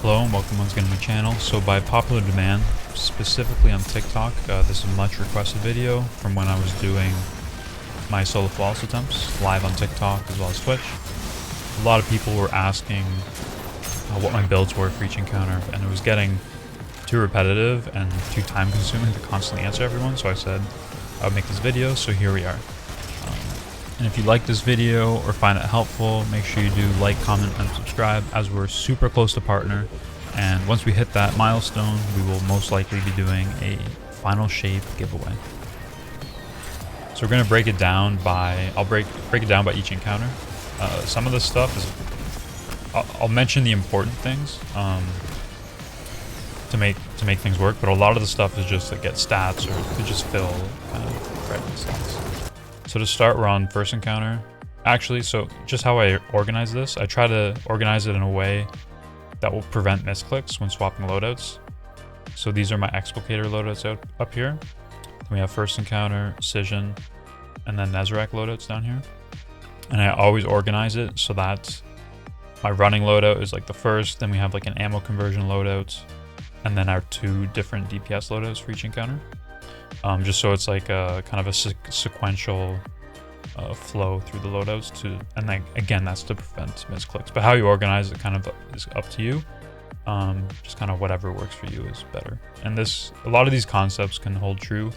Hello and welcome once again to my channel. So by popular demand, specifically on TikTok, this is a much requested video from when I was doing my solo flawless attempts live on TikTok as well as Twitch. A lot of people were asking what my builds were for each encounter, and it was getting too repetitive and too time consuming to constantly answer everyone, so I said I would make this video, so here we are. And if you like this video or find it helpful, make sure you do like, comment, and subscribe, as we're super close to partner. And once we hit that milestone, we will most likely be doing a final shape giveaway. So we're gonna break it down by, I'll break it down by each encounter. Some of this stuff is, I'll mention the important things to make things work, but a lot of the stuff is just to get stats or to just fill kind of random stats. So to start, we're on first encounter. Actually, so just how I organize this, I try to organize it in a way that will prevent misclicks when swapping loadouts. So these are my Explicator Loadouts up here. Then we have first encounter, Scission, and then Nezarec Loadouts down here. And I always organize it so that my running loadout is like the first, then we have like an ammo conversion loadout, and then our two different DPS loadouts for each encounter. Just so it's like a kind of a sequential flow through the loadouts and then again, that's to prevent misclicks. But how you organize it kind of is up to you. Just kind of whatever works for you is better. And a lot of these concepts can hold true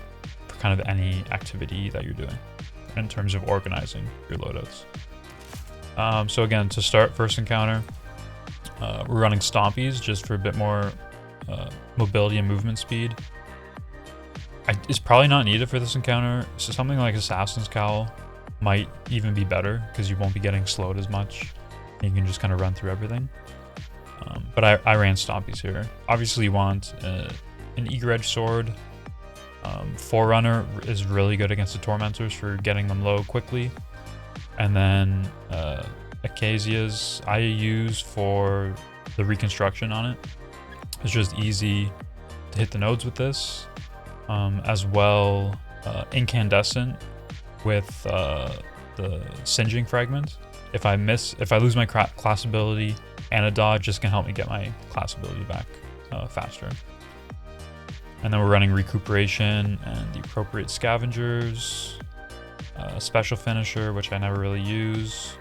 for kind of any activity that you're doing in terms of organizing your loadouts. So again, to start first encounter, we're running Stompies just for a bit more mobility and movement speed. It's probably not needed for this encounter, so something like Assassin's Cowl might even be better because you won't be getting slowed as much. You can just kind of run through everything. But I ran Stompies here. Obviously you want an eager edge sword. Forerunner is really good against the Tormentors for getting them low quickly. And then Acacias I use for the reconstruction on it. It's just easy to hit the nodes with this. As well, Incandescent with the Singeing Fragment. If I lose my class ability and a dodge, just can help me get my class ability back faster. And then we're running Recuperation and the appropriate Scavengers, Special Finisher, which I never really use.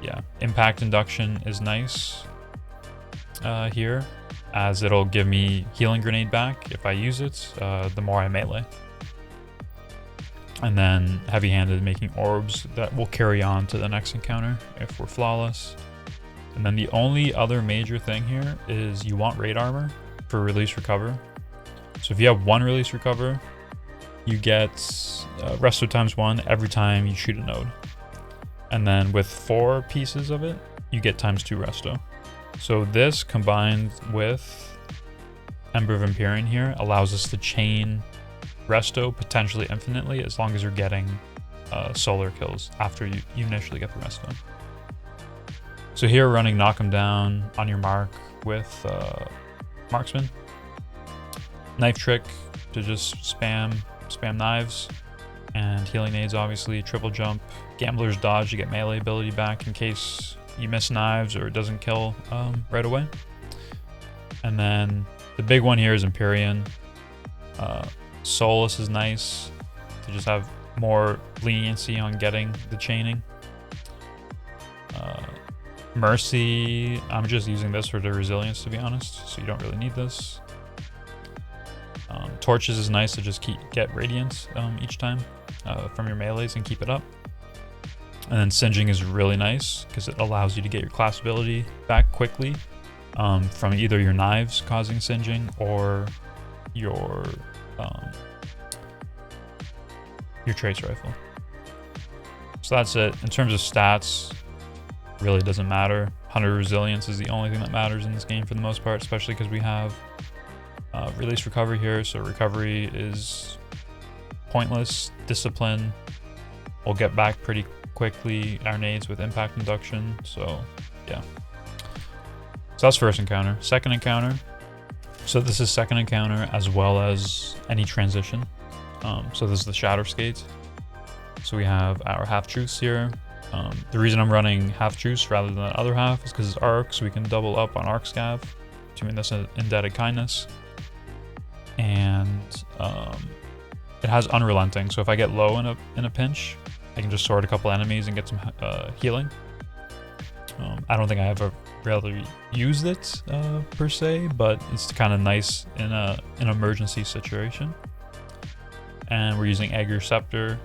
Yeah, Impact Induction is nice here, as it'll give me Healing Grenade back if I use it, the more I melee. And then Heavy-Handed, making orbs that will carry on to the next encounter if we're flawless. And then the only other major thing here is you want raid armor for release recover. So if you have one release recover, you get resto ×1 every time you shoot a node. And then with 4 pieces of it, you get ×2 resto. So this combined with Ember of Empyrean here allows us to chain resto potentially infinitely as long as you're getting solar kills after you initially get the resto. So here running Knock 'em down on your mark with Marksman. Knife Trick to just spam knives, and Healing Nades obviously, Triple Jump, Gambler's Dodge to get melee ability back in case you miss knives or it doesn't kill right away. And then the big one here is Empyrean. Solus is nice to just have more leniency on getting the chaining. Mercy, I'm just using this for the resilience, to be honest, so you don't really need this. Torches is nice to just get radiance each time from your melees and keep it up. And then Singeing is really nice because it allows you to get your class ability back quickly from either your knives causing Singeing or your trace rifle. So that's it. In terms of stats, really doesn't matter. 100 resilience is the only thing that matters in this game for the most part, especially because we have release recovery here. So recovery is pointless. Discipline will get back pretty quickly, our nades with impact induction. So yeah, so that's first encounter. Second encounter, so this is second encounter as well as any transition. So this is the Shatter Skate. So we have our half truths here. The reason I'm running half juice rather than the other half is because it's arc, so we can double up on arc scav, doing this indebted kindness. And it has unrelenting, so if I get low in a pinch, I can just sword a couple enemies and get some healing. I don't think I ever really used it per se, but it's kind of nice in an emergency situation. And we're using Egg Scepter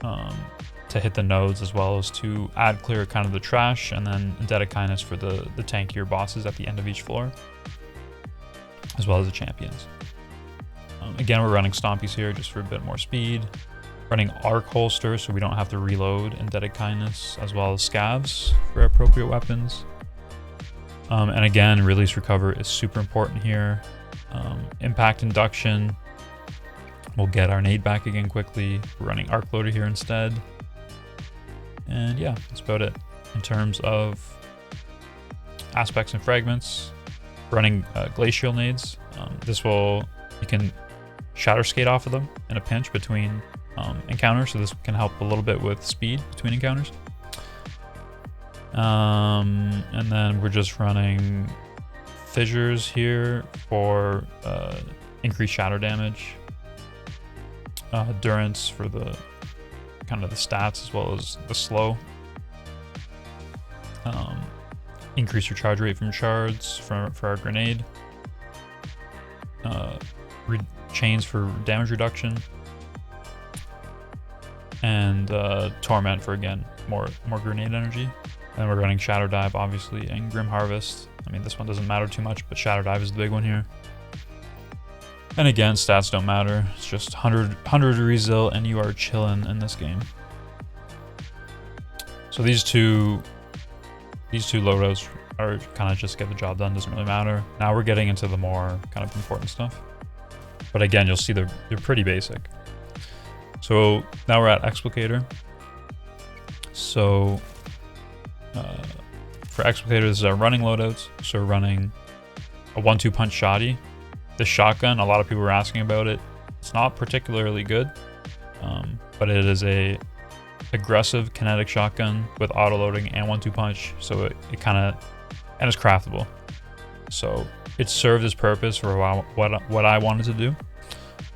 to hit the nodes, as well as to add clear kind of the trash, and then indebted kindness for the tankier bosses at the end of each floor, as well as the champions. Again, we're running Stompies here just for a bit more speed. Running Arc Holster so we don't have to reload indebted kindness, as well as scavs for appropriate weapons. And again, release recover is super important here. Impact induction. We'll get our nade back again quickly. We're running Arc Loader here instead. And yeah, that's about it. In terms of aspects and fragments, running glacial nades. You can shatter skate off of them in a pinch between encounters, so this can help a little bit with speed between encounters. And then we're just running fissures here for increased shatter damage, endurance for the kind of the stats, as well as the slow. Increase your charge rate from shards for our grenade. Chains for damage reduction. And Torment for, again, more grenade energy. And we're running Shadow Dive, obviously, and Grim Harvest. I mean, this one doesn't matter too much, but Shadow Dive is the big one here. And again, stats don't matter. It's just 100 resil, and you are chilling in this game. So these two loadouts are kind of just get the job done, doesn't really matter. Now we're getting into the more kind of important stuff. But again, you'll see they're pretty basic. So now we're at Explicator. So for Explicator, this is our running loadouts. So we're running a 1-2 punch shotty. The shotgun, a lot of people were asking about it. It's not particularly good, but it is a aggressive kinetic shotgun with auto loading and 1-2 punch. So it kind of, and it's craftable. So it served its purpose for what I wanted to do,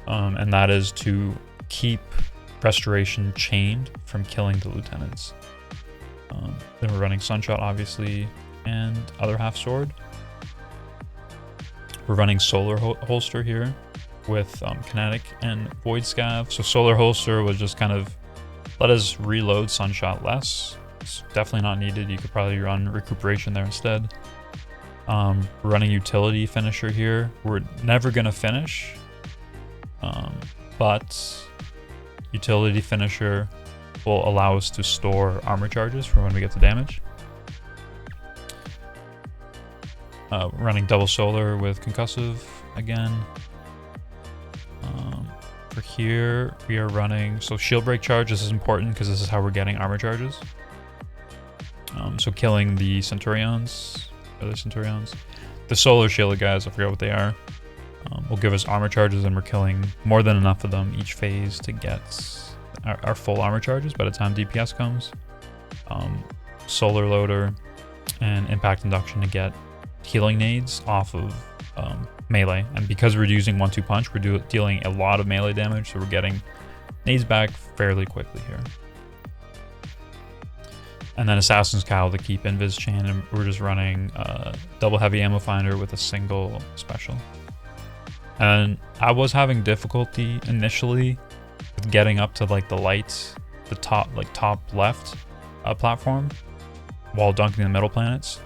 and that is to keep Restoration chained from killing the lieutenants. Then we're running Sunshot, obviously, and other half sword. We're running Solar Holster here with kinetic and void scav. So Solar Holster was just kind of let us reload Sunshot less. It's definitely not needed. You could probably run Recuperation there instead. We're running Utility Finisher here. We're never gonna finish, but Utility Finisher will allow us to store armor charges for when we get to damage. Running Double Solar with Concussive again. For here, we are running, so Shield Break Charge. This is important because this is how we're getting armor charges. So killing the Centurions, other Centurions. The Solar Shielded guys, I forgot what they are, will give us armor charges, and we're killing more than enough of them each phase to get our full armor charges by the time DPS comes. Solar Loader and Impact Induction to get healing nades off of melee, and because we're using 1-2 punch, we're dealing a lot of melee damage, so we're getting nades back fairly quickly here. And then Assassin's Cowl to keep Invis chain, and we're just running double heavy ammo finder with a single special. And I was having difficulty initially with getting up to like the top left platform while dunking the middle planets.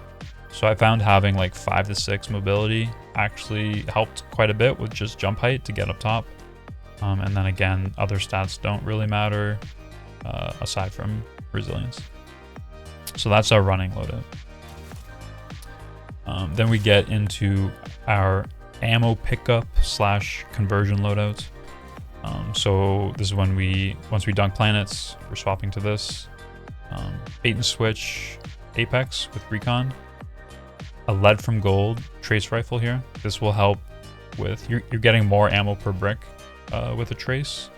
So I found having like 5 to 6 mobility actually helped quite a bit with just jump height to get up top. And then again, other stats don't really matter aside from resilience. So that's our running loadout. Then we get into our ammo pickup / conversion loadouts. So this is when once we dunk planets, we're swapping to this. Bait and switch Apex with Recon. A lead from gold trace rifle here. This will help with, you're getting more ammo per brick with a trace.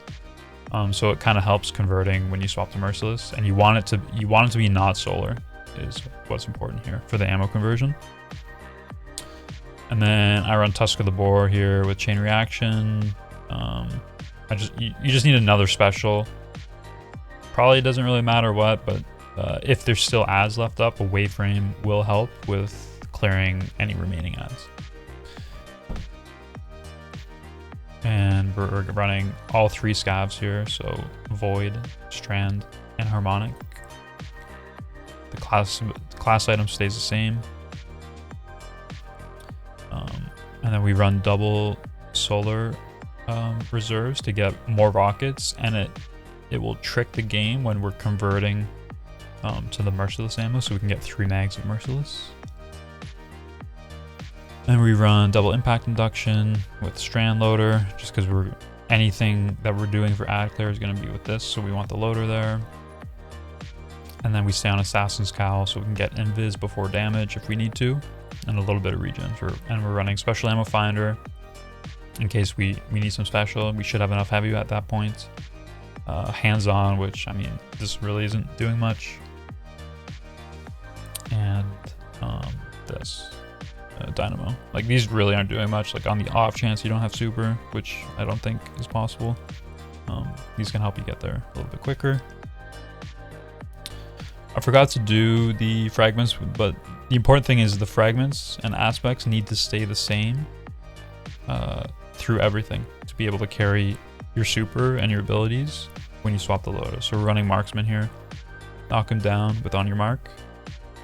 So it kind of helps converting when you swap to Merciless, and you want it to be not solar is what's important here for the ammo conversion. And then I run Tusk of the Boar here with Chain Reaction. You just need another special. Probably doesn't really matter what, but if there's still ads left up, a wave frame will help with clearing any remaining ads. And we're running all 3 scavs here, so Void, Strand, and Harmonic. The class item stays the same. And then we run double solar reserves to get more rockets, and it will trick the game when we're converting to the Merciless ammo, so we can get 3 mags of Merciless. And we run double impact induction with Strand Loader, just because anything that we're doing for ad clear is going to be with this, so we want the loader there. And then we stay on Assassin's Cowl, so we can get invis before damage if we need to, and a little bit of regen. And we're running special ammo finder in case we need some special. We should have enough heavy at that point. Hands-on, which, I mean, this really isn't doing much. And this. Dynamo. Like, these really aren't doing much. Like, on the off chance you don't have super, which I don't think is possible, these can help you get there a little bit quicker. I forgot to do the fragments, but the important thing is the fragments and aspects need to stay the same through everything to be able to carry your super and your abilities when you swap the Loadout. So we're running Marksman here. Knock him down with On Your Mark.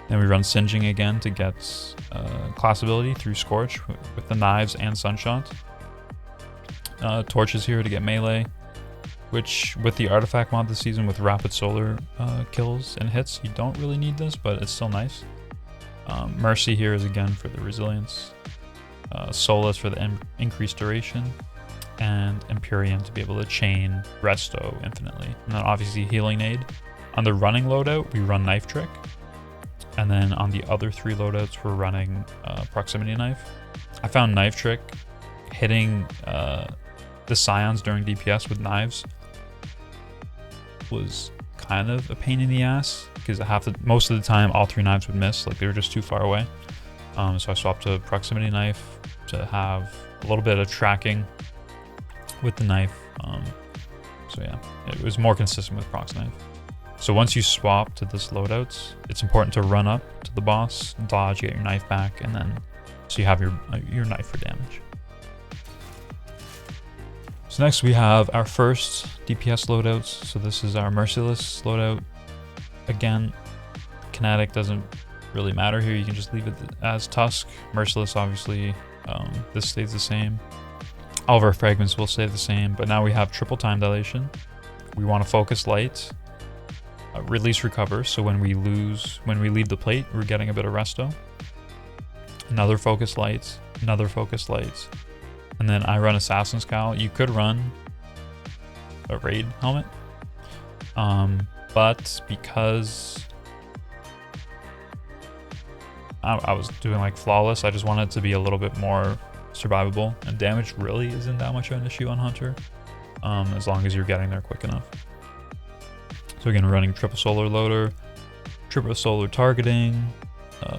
Then we run Singeing again to get class ability through Scorch with the knives and Sunshot. Torches here to get melee, which with the artifact mod this season with rapid solar kills and hits, you don't really need this, but it's still nice. Mercy here is again for the resilience. Solace for the increased duration. And Empyrean to be able to chain Resto infinitely. And then obviously Healing Aid. On the running loadout, we run Knife Trick. And then on the other 3 loadouts, we're running Proximity Knife. I found Knife Trick hitting the Scions during DPS with knives was kind of a pain in the ass, because most of the time all 3 knives would miss, like they were just too far away. So I swapped to Proximity Knife to have a little bit of tracking with the knife. So yeah, it was more consistent with Prox Knife. So once you swap to this loadout, it's important to run up to the boss, dodge, get your knife back, and then so you have your knife for damage. So next we have our first DPS loadouts. So this is our Merciless loadout. Again, kinetic doesn't really matter here. You can just leave it as Tusk. Merciless, obviously, this stays the same. All of our fragments will stay the same, but now we have triple time dilation. We want to focus light. Release recover, so when we leave the plate, we're getting a bit of resto. Another focus light, and then I run Assassin's Cowl. You could run a raid helmet, but because I was doing like flawless, I just wanted it to be a little bit more survivable, and damage really isn't that much of an issue on Hunter, as long as you're getting there quick enough. So again, we're running triple solar loader, triple solar targeting,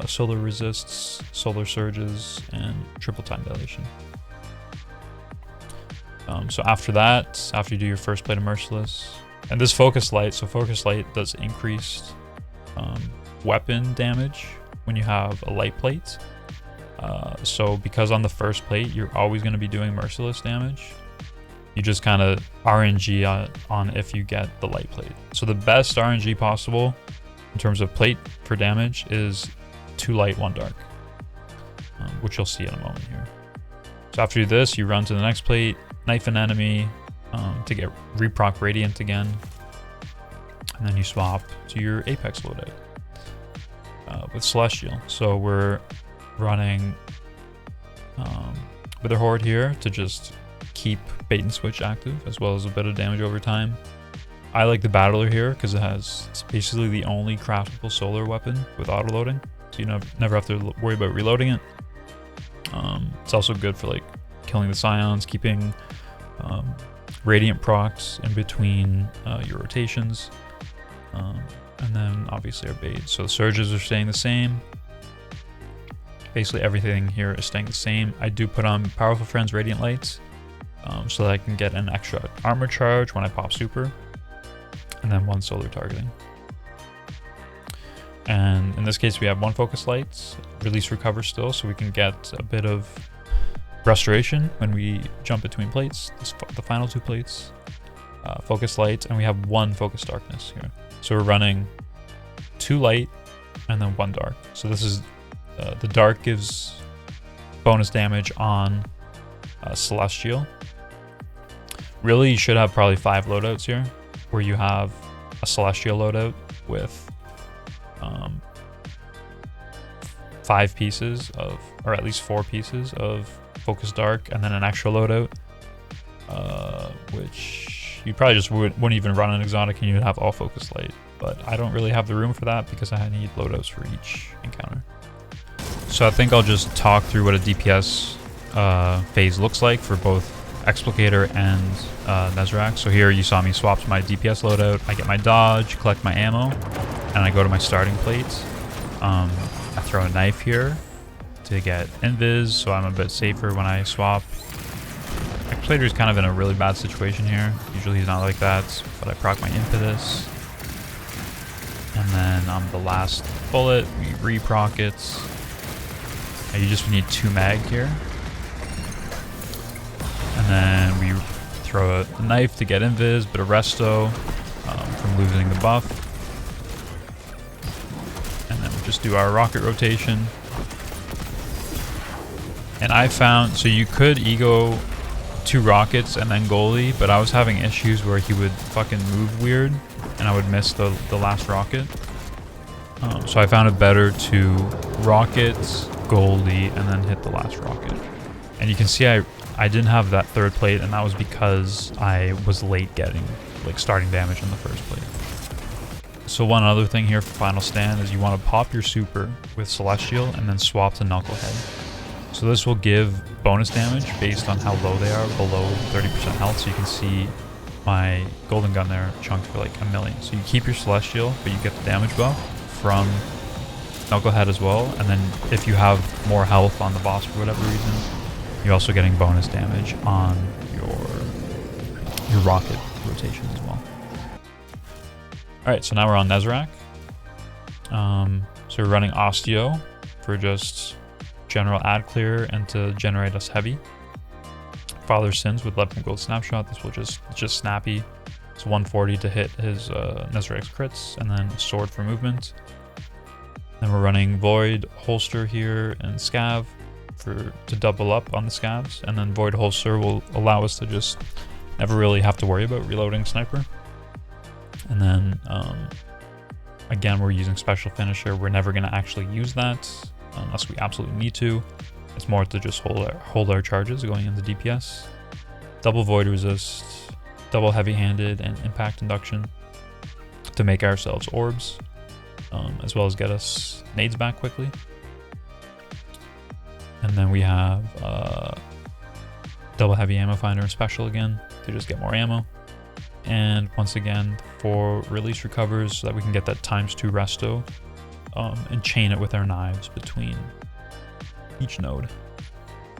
solar resists, solar surges, and triple time dilation. So after that, after you do your first plate of Merciless, and this focus light, so focus light does increased weapon damage when you have a light plate. So because on the first plate, you're always going to be doing Merciless damage, you just kind of RNG on if you get the light plate. So the best RNG possible in terms of plate for damage is 2 light, 1 dark, which you'll see in a moment here. So after this, you run to the next plate, knife an enemy to get reproc Radiant again, and then you swap to your Apex loadout with Celestial. So we're running with a Horde here to just keep bait and switch active, as well as a bit of damage over time. I like the Battler here because it's basically the only craftable solar weapon with auto loading, so you never have to worry about reloading it. It's also good for like killing the Scions, keeping Radiant procs in between your rotations. And then obviously our bait. So the surges are staying the same. Basically everything here is staying the same. I do put on Powerful Friends Radiant Lights so that I can get an extra armor charge when I pop super. And then 1 solar targeting. And in this case we have 1 focus lights, release recover still, so we can get a bit of restoration when we jump between plates, the final 2 plates. Focus lights, and we have 1 focus darkness here. So we're running 2 light and then 1 dark. So this is the dark gives bonus damage on Celestial. Really, you should have probably 5 loadouts here, where you have a Celestial loadout with 5 pieces of, or at least 4 pieces of focus dark, and then an extra loadout, which you probably just wouldn't even run an exotic and you'd have all focus light. But I don't really have the room for that because I need loadouts for each encounter. So I think I'll just talk through what a DPS phase looks like for both Explicator and Nezarec. So here you saw me swap to my DPS loadout. I get my dodge, collect my ammo, and I go to my starting plate. I throw a knife here to get invis, so I'm a bit safer when I swap. Explicator is kind of in a really bad situation here. Usually he's not like that, but I proc my impetus. And then on the last bullet, we re-proc it. And you just need 2 mag here. And then we throw a knife to get invis, bit of resto from losing the buff. And then we just do our rocket rotation. And I found, so you could ego 2 rockets and then goalie, but I was having issues where he would fucking move weird and I would miss the last rocket. So I found it better to rocket, goalie, and then hit the last rocket. And you can see I didn't have that 3rd plate, and that was because I was late getting like starting damage on the 1st plate. So one other thing here for final stand is you want to pop your super with Celestial and then swap to Knucklehead. So this will give bonus damage based on how low they are, below 30% health. So you can see my golden gun there chunked for like 1,000,000. So you keep your Celestial, but you get the damage buff from Knucklehead as well. And then if you have more health on the boss for whatever reason, you're also getting bonus damage on your rocket rotations as well. Alright, so now we're on Nezarec. So we're running Osteo for just general ad clear and to generate us heavy. Father's Sins with 11 gold snapshot. This will just snappy. It's 140 to hit his Nezarec's crits, and then sword for movement. Then we're running Void Holster here and Scav to double up on the Scavs, and then Void Holster will allow us to just never really have to worry about reloading Sniper. And then again, we're using Special Finisher. We're never going to actually use that unless we absolutely need to. It's more to just hold our charges going into DPS. Double Void Resist, double Heavy Handed, and Impact Induction to make ourselves orbs, as well as get us nades back quickly. And then we have double Heavy Ammo Finder and Special again to just get more ammo. And once again, for release recovers so that we can get that ×2 resto and chain it with our knives between each node.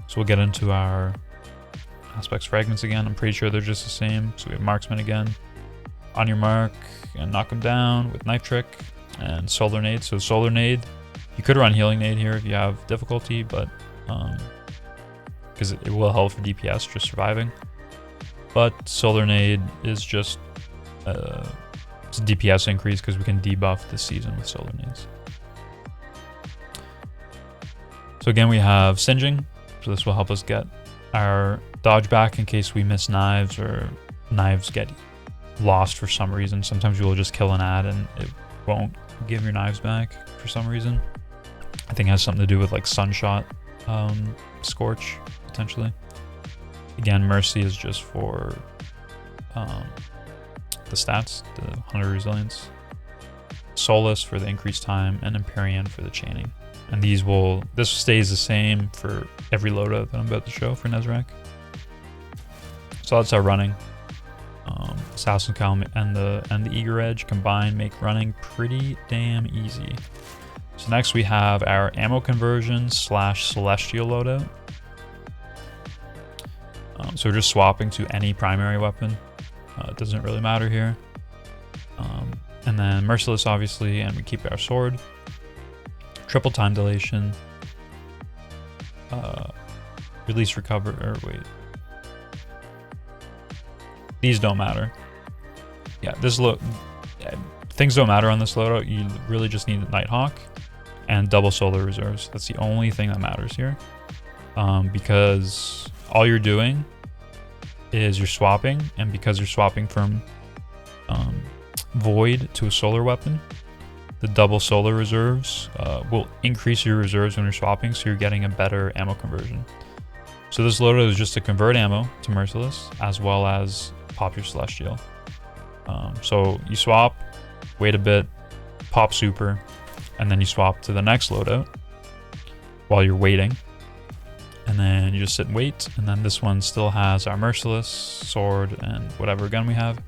So we'll get into our Aspects Fragments again. I'm pretty sure they're just the same. So we have Marksman again. On your mark and knock them down with Knife Trick and Solar Nade. So Solar Nade, you could run Healing Nade here if you have difficulty, but because it will help for DPS just surviving. But Solar Nade is just it's a DPS increase because we can debuff this season with Solar Nades. So again, we have Singeing. So this will help us get our dodge back in case we miss knives or knives get lost for some reason. Sometimes you will just kill an ad and it won't give your knives back for some reason. I think it has something to do with like Sunshot Scorch, potentially. Again, Mercy is just for the stats, the 100 resilience. Solace for the increased time, and Empyrean for the chaining. And this stays the same for every loadout that I'm about to show for Nezarec. So that's our running. Assassin's Calm and the Eager Edge combined make running pretty damn easy. So next we have our ammo conversion / celestial loadout. So we're just swapping to any primary weapon. It doesn't really matter here. And then merciless, obviously, and we keep our sword. Triple time dilation. Release recover, or wait. These don't matter. Yeah, things don't matter on this loadout. You really just need Nighthawk and double solar reserves. That's the only thing that matters here. Because all you're doing is you're swapping, and because you're swapping from void to a solar weapon, the double solar reserves will increase your reserves when you're swapping, so you're getting a better ammo conversion. So this loadout is just to convert ammo to merciless, as well as pop your celestial. So you swap, wait a bit, pop super, and then you swap to the next loadout while you're waiting. And then you just sit and wait, and then this one still has our merciless, sword, and whatever gun we have.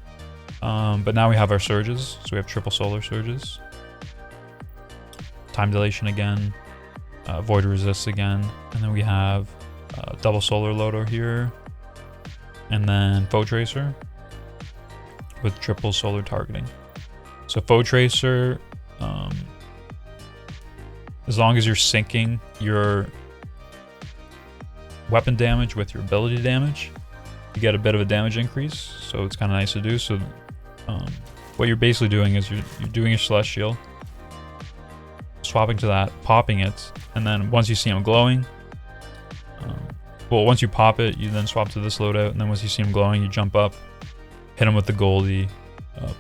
But now we have our surges, so we have triple solar surges. Time dilation again, void resist again, and then we have double solar loader here, and then foe tracer with triple solar targeting. So foe tracer, as long as you're syncing your weapon damage with your ability damage, you get a bit of a damage increase, so it's kind of nice to do. So what you're basically doing is you're doing your celestial, swapping to that, popping it, and then once you see him glowing, well, once you pop it, you then swap to this loadout, and then once you see him glowing, you jump up, hit him with the Goldie,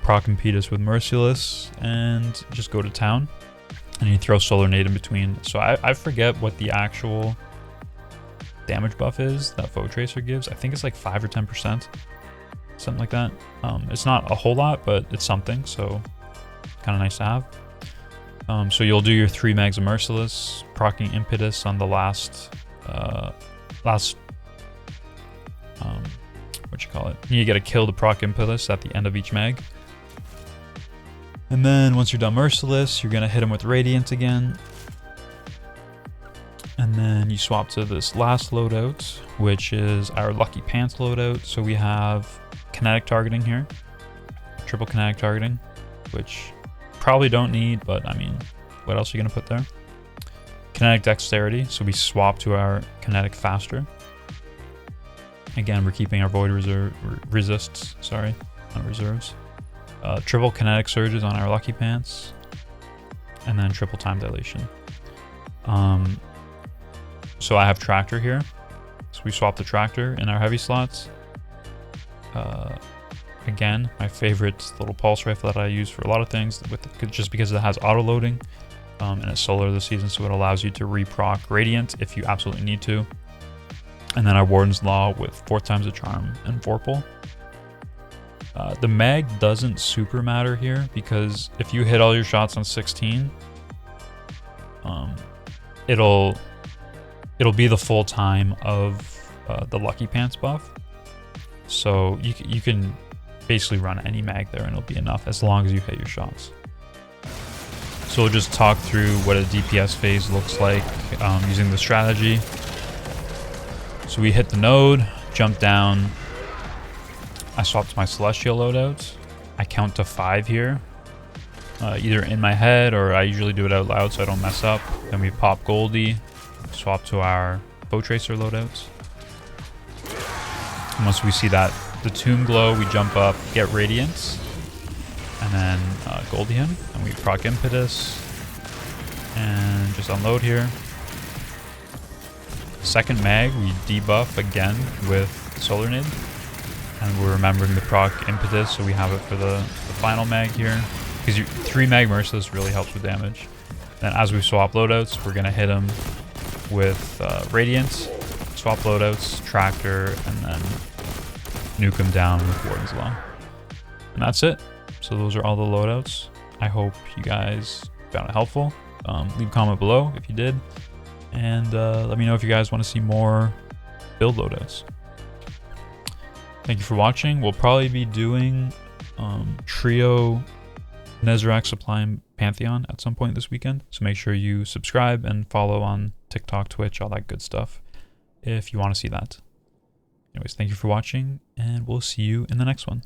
proc Impetus with Merciless, and just go to town, and you throw Solar Nade in between. So I forget what the actual damage buff is that Foe Tracer gives. I think it's like 5 or 10%, something like that. It's not a whole lot, but it's something, so kind of nice to have. So you'll do your 3 mags of Merciless, proccing Impetus on the last what you call it? You get a kill to proc Impetus at the end of each mag. And then once you're done Merciless, you're gonna hit him with Radiant again. And then you swap to this last loadout, which is our Lucky Pants loadout. So we have kinetic targeting here, triple kinetic targeting, which probably don't need, but I mean, what else are you gonna put there? Kinetic dexterity, so we swap to our kinetic faster. Again, we're keeping our void resists, sorry, not reserves. Triple kinetic surges on our Lucky Pants, and then triple time dilation. So I have tractor here, so we swap the tractor in our heavy slots. Again, my favorite little pulse rifle that I use for a lot of things, just because it has auto loading, and it's solar this season, so it allows you to re-proc Radiant if you absolutely need to. And then our Warden's Law with 4 times the charm and Vorpal. The mag doesn't super matter here, because if you hit all your shots on 16, it'll be the full time of the Lucky Pants buff. So you can basically run any mag there and it'll be enough as long as you hit your shots. So we'll just talk through what a DPS phase looks like using the strategy. So we hit the node, jump down. I swap to my Celestial loadout. I count to 5 here, either in my head or I usually do it out loud so I don't mess up. Then we pop Goldie, swap to our Foe Tracer loadouts. And once we see that the tomb glow, we jump up, get Radiance, and then Goldie him, and we proc Impetus, and just unload here. Second mag, we debuff again with Solar Nade, and we're remembering the proc Impetus, so we have it for the final mag here, because 3 mag Merciless really helps with damage. Then as we swap loadouts, we're gonna hit him with Radiant, swap loadouts, Tractor, and then nuke him down with Warden's Law. And that's it. So those are all the loadouts. I hope you guys found it helpful. Leave a comment below if you did. And let me know if you guys want to see more build loadouts. Thank you for watching. We'll probably be doing Trio Nezarec Supply Pantheon at some point this weekend. So make sure you subscribe and follow on TikTok, Twitch, all that good stuff if you want to see that. Anyways, thank you for watching, and we'll see you in the next one.